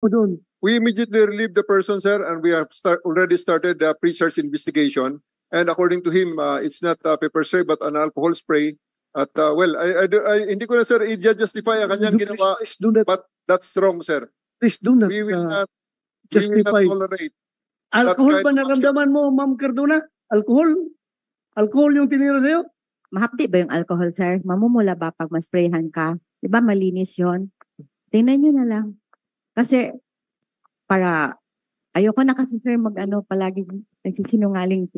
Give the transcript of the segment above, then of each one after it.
mo doon? We immediately relieved the person, sir, and we have already started the pre-search investigation. And according to him, it's not pepper spray but an alcohol spray. At hindi ko na, sir, i-justify ang kanyang ginawa, Please do not, but that's wrong, sir. please do not We will not justify. tolerate. Alcohol that ba kind of naramdaman mo, Ma'am Cardona? Alcohol? Alcohol yung tinira sa'yo? Mahapdi ba yung alcohol, sir? Mamumula ba pag masprayhan ka? Di ba malinis yon? Tingnan nyo na lang. Kasi, ayoko na kasi, sir, palagi nagsisinungaling.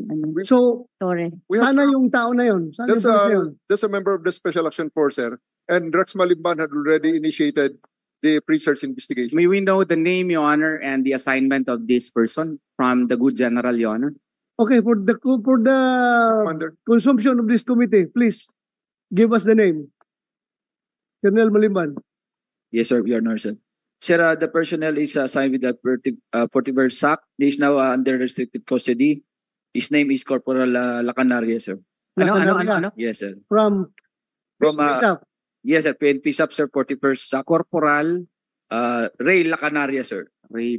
So, Tore. sana yung tao na yun. Sana yung pulis na yun. That's a member of the Special Action Force, sir. And Rex Malimban had already initiated the pre-search investigation. May we know the name, Your Honor, and the assignment of this person from the good general, Your Honor? Okay, for the Commander. consumption of this committee, please give us the name. Colonel Malimban. Yes, sir, Your Honor, sir. Sir, the personnel is assigned with the Portiver SAC. He is now under restricted custody. His name is Corporal Lacanaria, sir. Lacanaria. Yes, sir. From From yes, sir. PNP SAP, sir. Portiver SAC. Corporal Ray Lacanaria, sir. Ray.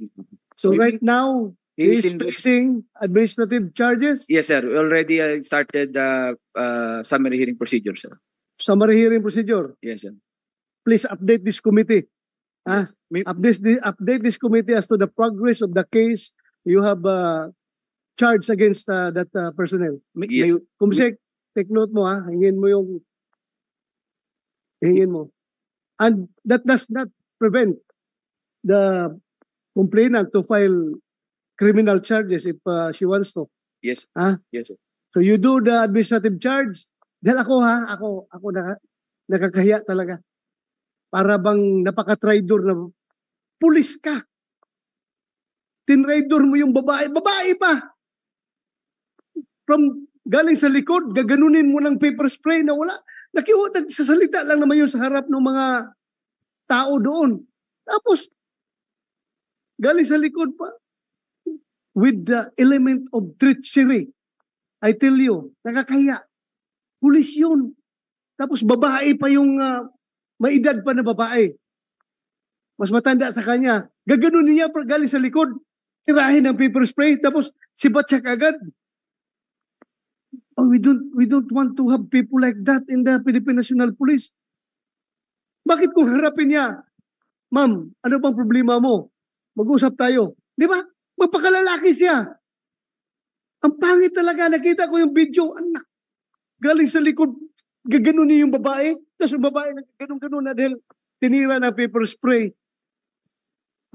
So right now, He he is is in facing administrative charges, Yes, sir. We already started the summary hearing procedure, sir. summary hearing procedure. Yes, sir. Please update this committee. May- Update this committee as to the progress of the case you have charged against that personnel. Yes. Kumsek, take note mo hingin mo. And that does not prevent the complainant to file criminal charges if she wants to. Yes. Yes, sir. So you do the administrative charge. Dahil ako nakakahiya talaga. Para bang napaka-traidor na pulis ka. Tinraidor mo yung babae. Babae pa! Galing sa likod, gaganunin mo ng paper spray na wala. Nagsasalita lang naman yun sa harap ng mga tao doon. Tapos, galing sa likod pa. With the element of treachery. I tell you, nakakahiya. Pulis yun. Tapos babae pa yung may edad pa na babae. Mas matanda sa kanya. Gaganunin niya galing sa likod. Tirahin ng paper spray. Tapos sibat siya kagad. Oh, we don't want to have people like that in the Philippine National Police. Bakit kung harapin niya, ma'am, ano bang problema mo? Mag-usap tayo. Di ba? Magpakalalaki siya. Ang pangit talaga. Nakita ko yung video. Anak. Galing sa likod. Gaganunin yung babae. Tapos yung babae nagganon-ganon na dahil tinira na paper spray.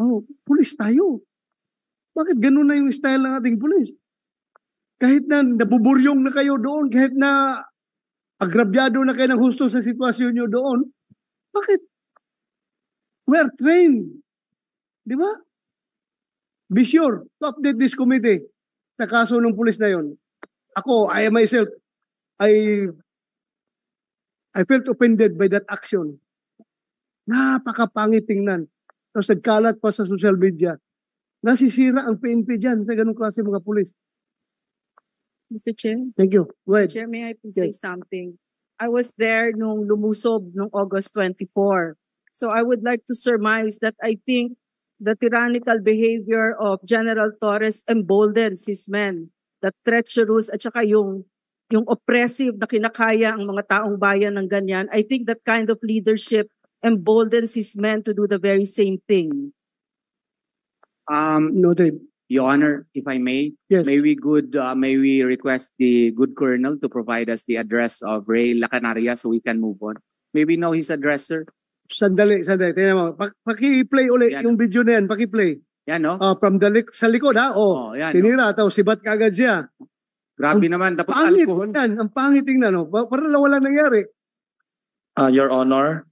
Oh, pulis tayo. Bakit ganun na yung style ng ating pulis? Kahit na nabuburyong na kayo doon, kahit na agrabyado na kayo ng husto sa sitwasyon nyo doon, bakit? We are trained. Di ba? Be sure to update this committee sa kaso ng pulis na yon. Ako, I myself, I felt offended by that action. Napakapangit tingnan. Tapos nagkalat pa sa social media. Nasisira ang PNP dyan sa ganung klase mga pulis. Mr. Chair, Thank you. Go ahead. Chair, may I please say Yes. something? I was there nung lumusob nung August 24. So I would like to surmise that I think the tyrannical behavior of General Torres emboldens his men. The treacherous at saka yung oppressive na kinakaya ang mga taong bayan ng ganyan. I think that kind of leadership emboldens his men to do the very same thing. Noted. Your Honor, if I may, Yes. may we request the good colonel to provide us the address of Ray Lacanaria so we can move on. May we know his address, sir? Sandali. Tingnan mo. Paki-play ulit Yan. yung video na yan. Paki-play. Yan, no? From sa likod ha. Yan. No? Tinira. Tapos sibat kagad siya. Grabe naman. Tapos Pangit alcohol. yan. Ang pangit tingnan. No? Para lang wala nangyari. Your Honor,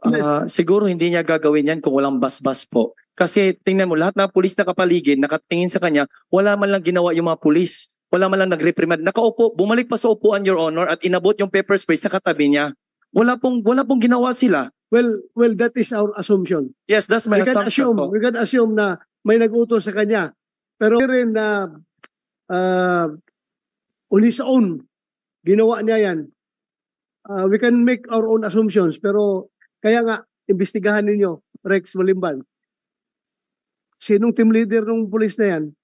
Yes. siguro hindi niya gagawin yan kung walang basbas po. Kasi tingnan mo, lahat ng pulis na kapaligid, nakatingin sa kanya, wala man lang ginawa yung mga pulis. Wala man lang nag-reprimand. Nakaupo, bumalik pa sa upuan, Your Honor, at inabot yung pepper spray sa katabi niya. Wala pong ginawa sila. Well, that is our assumption. Yes, that's my assumption po. We can assume na may nag-utos sa kanya. Pero rin na on his own, ginawa niya yan. We can make our own assumptions. Pero kaya nga, imbestigahan ninyo, Rex Malimban. sinong team leader ng pulis na yan,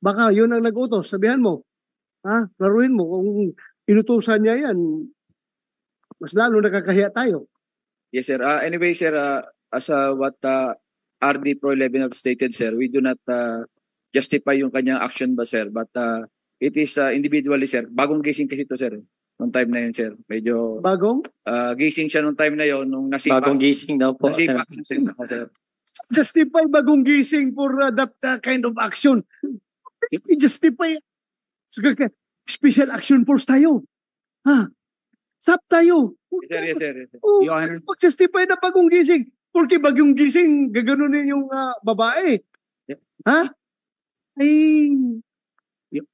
baka yun ang nag-utos, sabihan mo. Ha? Laruin mo kung inutusan niya yan, mas lalo nakakahiya tayo. Yes, sir. Anyway, sir, as what RD Pro 11 have stated, sir, we do not justify yung kanyang action ba, sir? But it is individually, sir. Bagong gising kasi ito, sir. Nung time na yun, sir. Medyo Bagong? gising siya nung time na yun, nung nasipa. Bagong gising daw po. Nasipa, Senator. sir. Justify bagong gising for that kind of action. I-justify. Special action force tayo. Ha? SAP tayo. Yes, sir, yes, sir, yes, sir. Oh, Your Honor. Pag-justify na bagong gising. Porque bagong gising, gaganunin yung babae. Yep. Ha? Ay,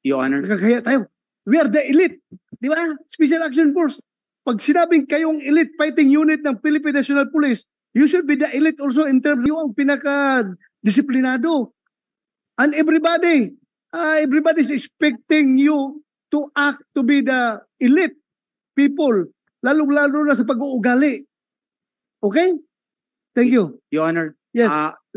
Your Honor. nakakaya tayo. We are the elite. Di ba? Special Action Force. Pag sinabing kayong elite fighting unit ng Philippine National Police, you should be the elite also in terms of ang pinaka-disiplinado. And everybody is expecting you to act to be the elite people, lalong-lalo na sa pag-uugali. Okay? Thank you. Your Honor. Yes.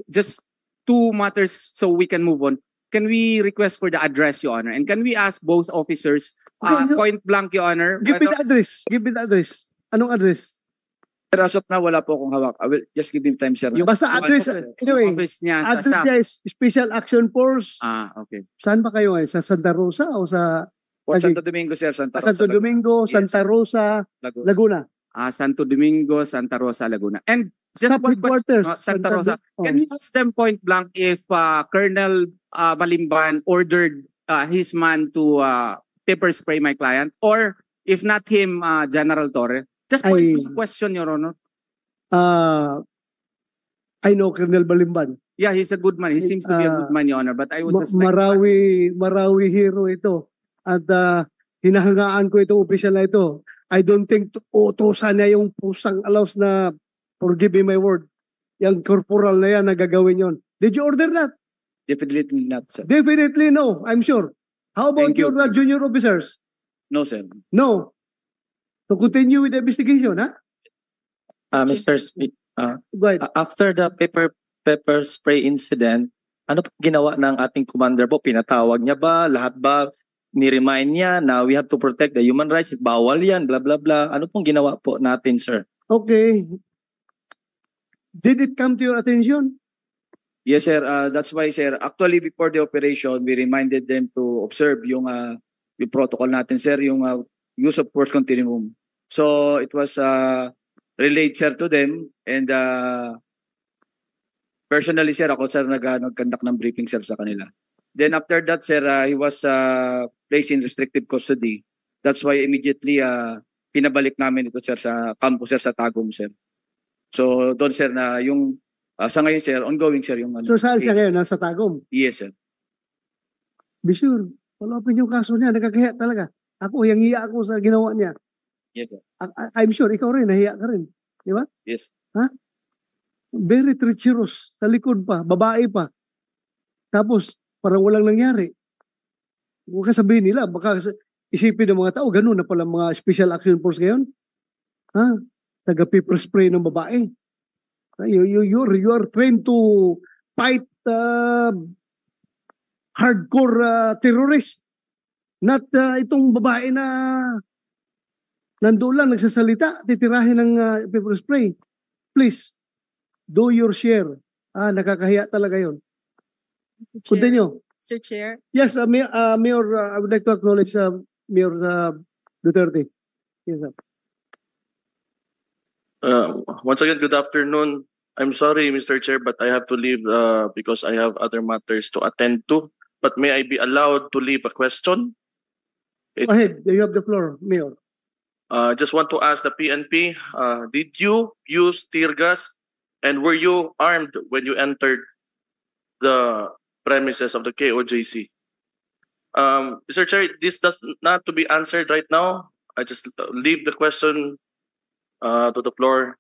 Just two matters so we can move on. Can we request for the address, Your Honor? And can we ask both officers, Okay, point blank, Your Honor? Give me the address. Give me the address. Anong address? Sir, as of now, wala po akong hawak. I will just give him time, sir. Basta address. Anyway, Office niya sa address SAP. niya is Special Action Force. Okay. Saan ba kayo ngayon? Sa Santa Rosa o sa For Santo Domingo, sir. Santa Rosa, Santo Domingo, Yes. Santa Rosa, Laguna. Laguna? Santo Domingo, Santa Rosa, Laguna. And just Sa one question, headquarters. Santa Rosa. Oh. Can we ask them point blank if Colonel Balimban ordered his man to pepper spray my client, or if not him, General Torre? Just point blank question, Your Honor. I know Colonel Balimban. Yeah, he's a good man. He seems to be a good man, Your Honor. But I would just like to ask- Marawi hero ito. At hinahangaan ko itong opisyal na ito. I don't think utosan niya yung pusang alaws na, forgive me my word, yung corporal na yan na gagawin yon. Did you order that? Definitely not, sir. Definitely no, I'm sure. How about Thank you. your junior officers? No, sir. No. To continue with the investigation, ha? Mr. Smith, Go ahead. after the pepper spray incident, ano po ginawa ng ating commander po? Pinatawag niya ba? Lahat ba? Ni-remind niya na we have to protect the human rights. Bawal yan, blah, blah, blah. Ano pong ginawa po natin, sir? Okay. Did it come to your attention? Yes, sir. That's why, sir, actually before the operation, we reminded them to observe yung protocol natin, sir, yung use of force continuum. So it was relayed, sir, to them, and personally, sir, ako, sir, nag-conduct ng briefing, sir, sa kanila. Then after that, sir, he was placed in restrictive custody. That's why immediately pinabalik namin ito, sir, sa campus, sir, sa Tagum, sir. So doon, sir, na yung sa ngayon, sir, ongoing, sir, yung So saan siya case. ngayon? Nasa Tagum? Yes, sir. Be sure. Follow-upin yung kaso niya. Nagkakahiya talaga. Ako, yung hiya ako sa ginawa niya. Yes, sir. I'm sure, ikaw rin, nahiya ka rin. Yes. Very treacherous. Sa likod pa, babae pa. Tapos, parang walang nangyari. Huwag ka sabihin nila, baka isipin ng mga tao, ganun na pala mga special action force ngayon. Ha? Taga-pepper spray ng babae. You are trained to fight hardcore terrorist. Not itong babae na nandoon lang nagsasalita, titirahin ng pepper spray. Please, do your share. Nakakahiya talaga yon. Continue. Mr. Chair. Yes, Mayor, I would like to acknowledge Mayor Duterte. Yes, sir. Once again, good afternoon. I'm sorry, Mr. Chair, but I have to leave because I have other matters to attend to. But may I be allowed to leave a question? Go ahead. You have the floor, Mayor. Just want to ask the PNP, did you use tear gas and were you armed when you entered the premises of the KOJC? Mr. Chair, this does not to be answered right now. I just leave the question to the floor.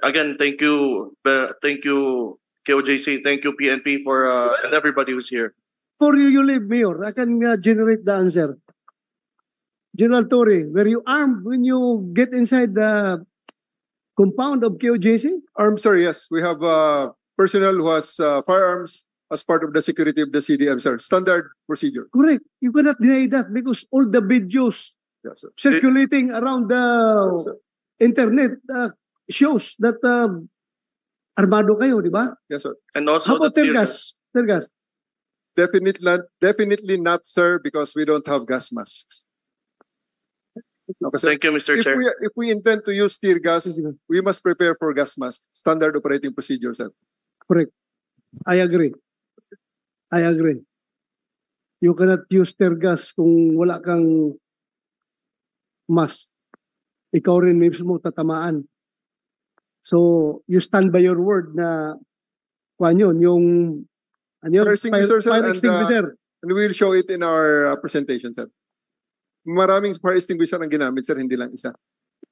Again, thank you KOJC, thank you PNP for and everybody who's here. Before you leave, Mayor, I can generate the answer. General Torre, were you armed when you get inside the compound of KOJC? Armed, sir, yes. We have personnel who has firearms as part of the security of the CDM, sir. Standard procedure. Correct. You cannot deny that because all the videos Yes, sir. circulating around the Yes, sir. internet shows that armado kayo, di ba? Yes, sir. And also How about the tear gas? Tear gas. Definitely not, sir, because we don't have gas masks. Okay, sir. Thank you, Mr. Chair. If we intend to use tear gas, we must prepare for gas mask. Standard operating procedure, sir. I agree. I agree. You cannot use tear gas kung wala kang mask. Ikaw rin mismo tatamaan. So, you stand by your word na kuan yun, yung ano yun? Fire extinguisher, sir, Fire and, extinguisher. And we will show it in our presentation, sir. Maraming fire extinguisher ang ginamit, sir, hindi lang isa.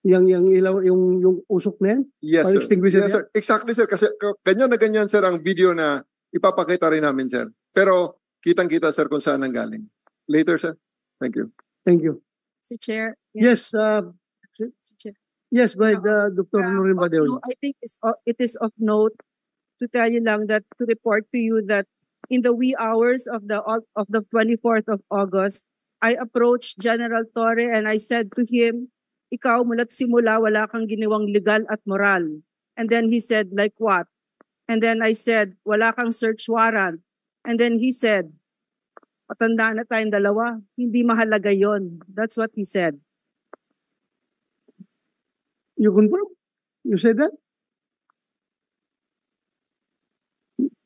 Yung ilaw, yung usok na yan? Yes, Fire sir. extinguisher Yes, sir. Exactly, sir. Kasi ganyan na ganyan, sir, ang video na ipapakita rin namin, sir. Pero kitang-kita, sir, kung saan ang galing. Later, sir. Thank you. Thank you. Mr. Chair. Yes, Mr. Chair. yes, by Dr. Norin Badeo. I think it is of note to tell you lang that to report to you that in the wee hours of the 24th of August, I approached General Torre and I said to him, ikaw mula't simula wala kang ginawang legal at moral. And then he said, like what? And then I said, wala kang search warrant. And then he said, patanda na tayong dalawa, hindi mahalaga yon. That's what he said. You confirm? You said that?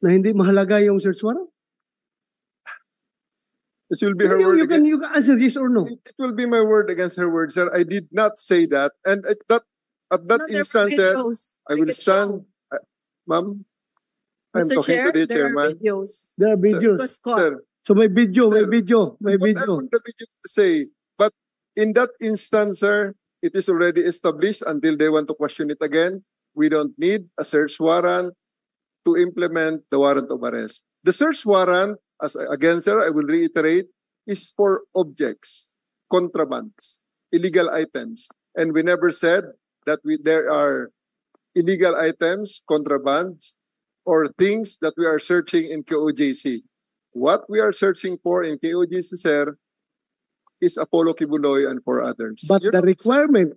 Na hindi mahalaga yung search warrant? This will be her word You against. can answer yes or no. It will be my word against her word, sir. I did not say that. And at that No, there were instance, sir, videos. I We will can stand. show. Ma'am, I'm Mr. talking to the there are chairman. videos. There are It videos. was caught. Sir, So may video, may Sir, video, may video. whatever the video to say. But in that instance, sir, it is already established until they want to question it again. We don't need a search warrant to implement the warrant of arrest. The search warrant, again, sir, I will reiterate, is for objects, contrabands, illegal items. And we never said that there are illegal items, contrabands, or things that we are searching in KOJC. What we are searching for in KOJC, sir, is Apollo Kibuloy and for others. But the requirement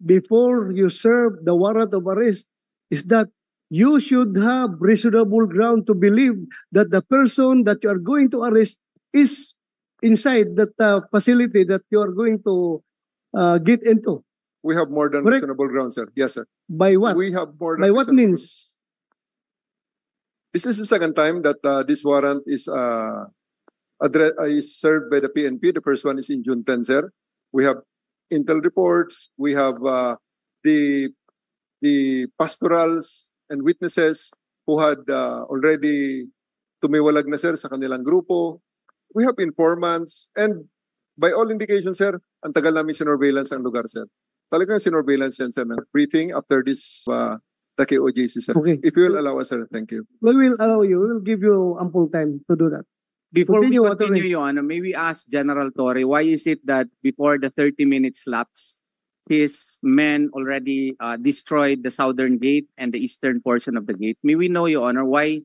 before you serve the warrant of arrest is that you should have reasonable ground to believe that the person that you are going to arrest is inside that facility that you are going to get into. We have more than Correct. reasonable ground, sir. Yes, sir. By what? We have more than By what reasonable means? This is the second time that this warrant is served by the PNP. The first one is in June 10, sir. We have intel reports. We have the pastorals and witnesses who had already tumiwalag na, sir, sa kanilang grupo. We have informants. And by all indications, sir, ang tagal namin sinurveillance ang lugar, sir. Talagang sinurveillance yan, sir, ng briefing after this the KOJC, sir. Okay. If you will allow us, sir. Thank you. We will allow you. We will give you ample time to do that. Before Continue, we Atty. continue, Your Honor, may we ask General Torre, why is it that before the 30 minutes lapse, his men already destroyed the southern gate and the eastern portion of the gate? May we know, Your Honor, why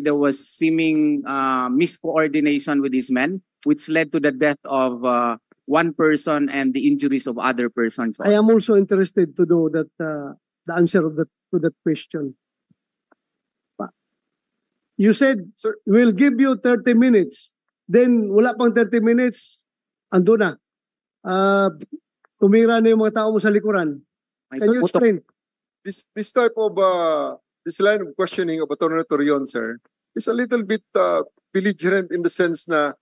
there was seeming miscoordination with his men, which led to the death of one person and the injuries of other persons? I am also interested to know that the answer of to that question. You said, Sir. we'll give you 30 minutes. Then, wala pang 30 minutes, ando na. Tumira na yung mga tao mo sa likuran. Can you explain? This type of this line of questioning of Attorney Torion, sir, is a little bit belligerent in the sense na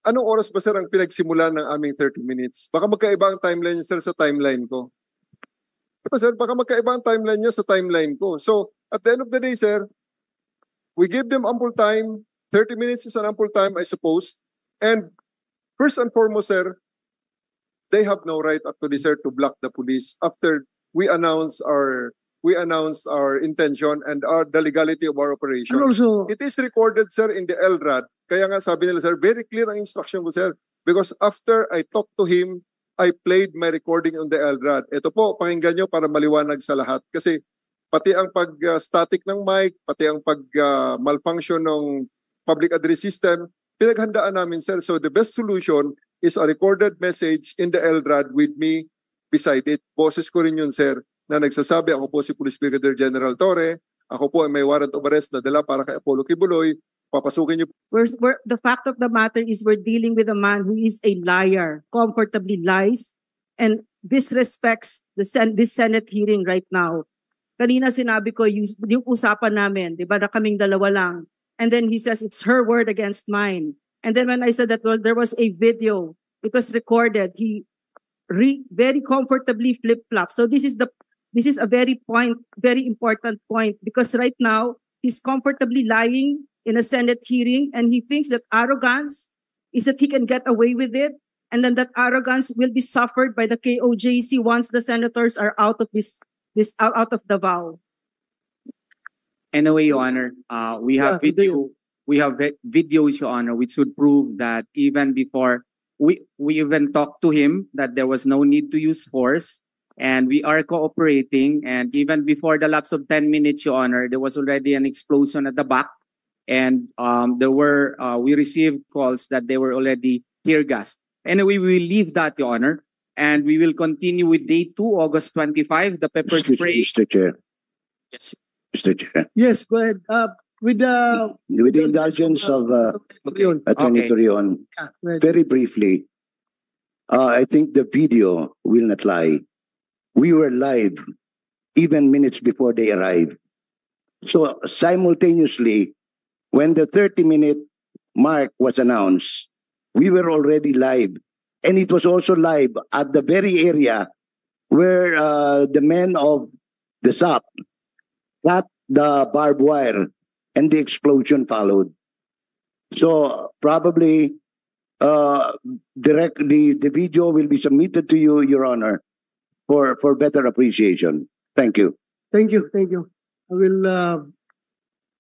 anong oras ba, sir, ang pinagsimulan ng aming 30 minutes? Baka magkaiba ang timeline niya, sir, sa timeline ko. Diba, sir? Baka magkaiba ang timeline niya sa timeline ko. So, at the end of the day, sir, we give them ample time. 30 minutes is an ample time, I suppose. And first and foremost, sir, they have no right actually, sir, to block the police after we announce our intention and the legality of our operation. And also, It is recorded, sir, in the LRAD. Kaya nga sabi nila, sir, very clear ang instruction ko, sir. Because after I talked to him, I played my recording on the LRAD. Ito po, pakinggan nyo para maliwanag sa lahat. Kasi pati ang pag-static ng mic, pati ang pag-malfunction ng public address system, pinaghandaan namin, sir. So the best solution is a recorded message in the LRAD with me beside it. Boses ko rin yun, sir, na nagsasabi, ako po si Police Brigadier General Torre, ako po ay may warrant of arrest na dala para kay Apollo Kibuloy, papasukin niyo. The fact of the matter is we're dealing with a man who is a liar, comfortably lies, and disrespects this Senate hearing right now. Kanina sinabi ko yung usapan namin, di ba, na kaming dalawa lang. And then he says it's her word against mine. And then when I said that there was a video, it was recorded, he very comfortably flip-flop. So this is a very important point, because right now he's comfortably lying in a Senate hearing, and he thinks that arrogance is that he can get away with it, and then that arrogance will be suffered by the KOJC once the senators are out of out of Davao. Anyway, Your Honor, we have videos, Your Honor, which would prove that even before we even talked to him that there was no need to use force, and we are cooperating. And even before the lapse of 10 minutes, Your Honor, there was already an explosion at the back, and we received calls that they were already tear gassed. Anyway, we will leave that, Your Honor, and we will continue with day 2, August 25, the pepper spray. Mr. Chair. Yes. Mr. Chair. Yes, go ahead. With the indulgence of Attorney Okay. Torion, right. very briefly, I think the video will not lie. We were live even minutes before they arrived. So simultaneously, when the 30-minute mark was announced, we were already live. And it was also live at the very area where the men of the SAP got the barbed wire and the explosion followed. So probably the video will be submitted to you, Your Honor, for better appreciation. Thank you. Thank you. I will,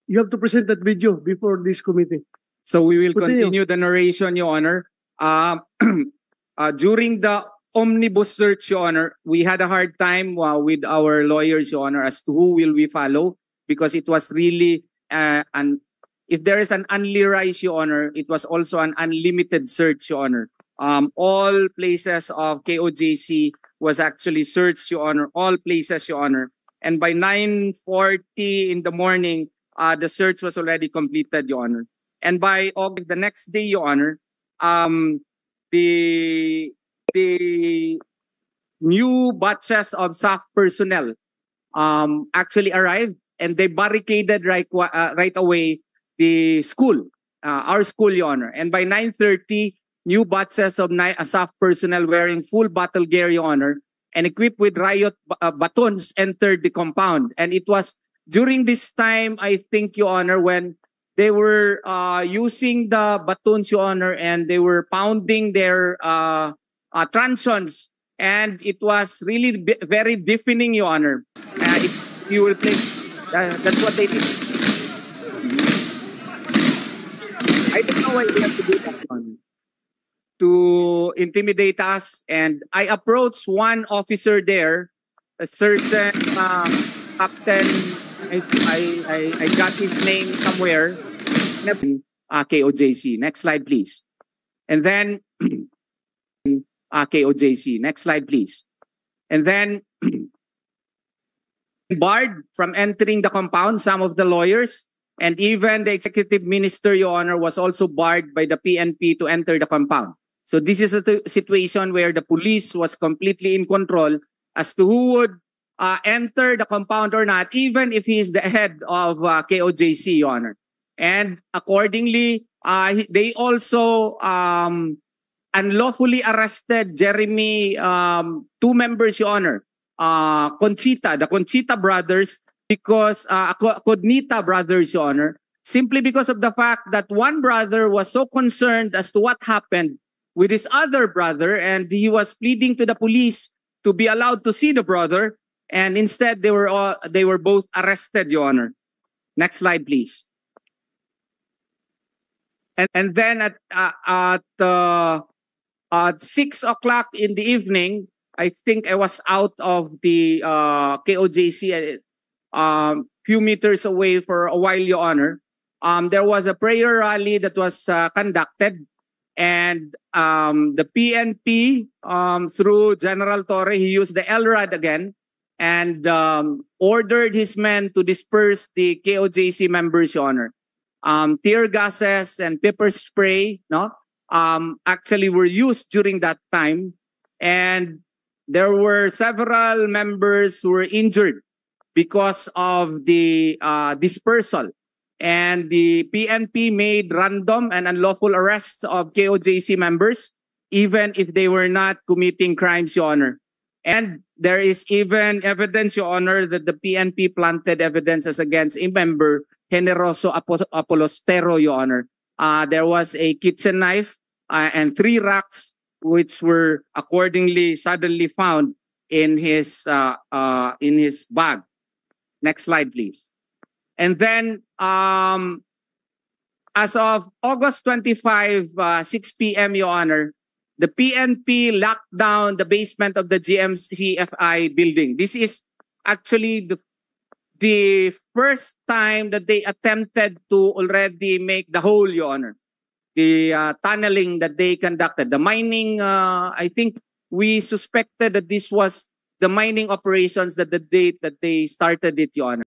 you have to present that video before this committee. So we will Continue. continue the narration, Your Honor. During the omnibus search, Your Honor, we had a hard time with our lawyers, Your Honor, as to who will we follow, because it was really if there is an only rise, Your Honor, it was also an unlimited search, Your Honor. All places of KOJC was actually searched, Your Honor, all places, Your Honor. And by 9:40 in the morning, the search was already completed, Your Honor. And by August, the next day, Your Honor, the new batches of SAF personnel actually arrived, and they barricaded right away the school, our school, Your Honor. And by 9:30, new batches of SAF personnel wearing full battle gear, Your Honor, and equipped with riot batons entered the compound. And it was during this time, I think, Your Honor, when they were using the batons, Your Honor, and they were pounding their truncheons. And it was really very deafening, Your Honor. If you will play, that's what they did. I don't know why they have to do that, Your Honor, to intimidate us. And I approached one officer there, a certain captain. I got his name somewhere. KOJC. Next slide, please. And then KOJC. Next slide, please. And then barred from entering the compound, some of the lawyers, and even the executive minister, Your Honor, was also barred by the PNP to enter the compound. So this is a situation where the police was completely in control as to who would enter the compound or not, even if he is the head of KOJC, Your Honor. And accordingly, they also unlawfully arrested Jeremy, 2 members, Your Honor, the Conchita brothers, because Cognita brothers, Your Honor, simply because of the fact that one brother was so concerned as to what happened with his other brother, and he was pleading to the police to be allowed to see the brother, and instead they were both arrested, Your Honor. Next slide, please. And then at 6 o'clock in the evening, I think I was out of the KOJC few meters away for a while, Your Honor. There was a prayer rally that was conducted, and the PNP, through General Torre, he used the LRAD again and ordered his men to disperse the KOJC members, Your Honor. Tear gases and pepper spray, no, actually were used during that time, and there were several members who were injured because of the dispersal. And the PNP made random and unlawful arrests of KOJC members, even if they were not committing crimes, Your Honor. And there is even evidence, Your Honor, that the PNP planted evidences against a member, Generoso Apolostero, Your Honor. There was a kitchen knife and 3 racks, which were accordingly suddenly found in his bag. Next slide, please. And then, as of August 25, 6 p.m., Your Honor, the PNP locked down the basement of the GMCFI building. This is actually the first time that they attempted to already make the hole, Your Honor. The tunneling that they conducted. The mining, I think we suspected that this was the mining operations that the date that they started it, Your Honor.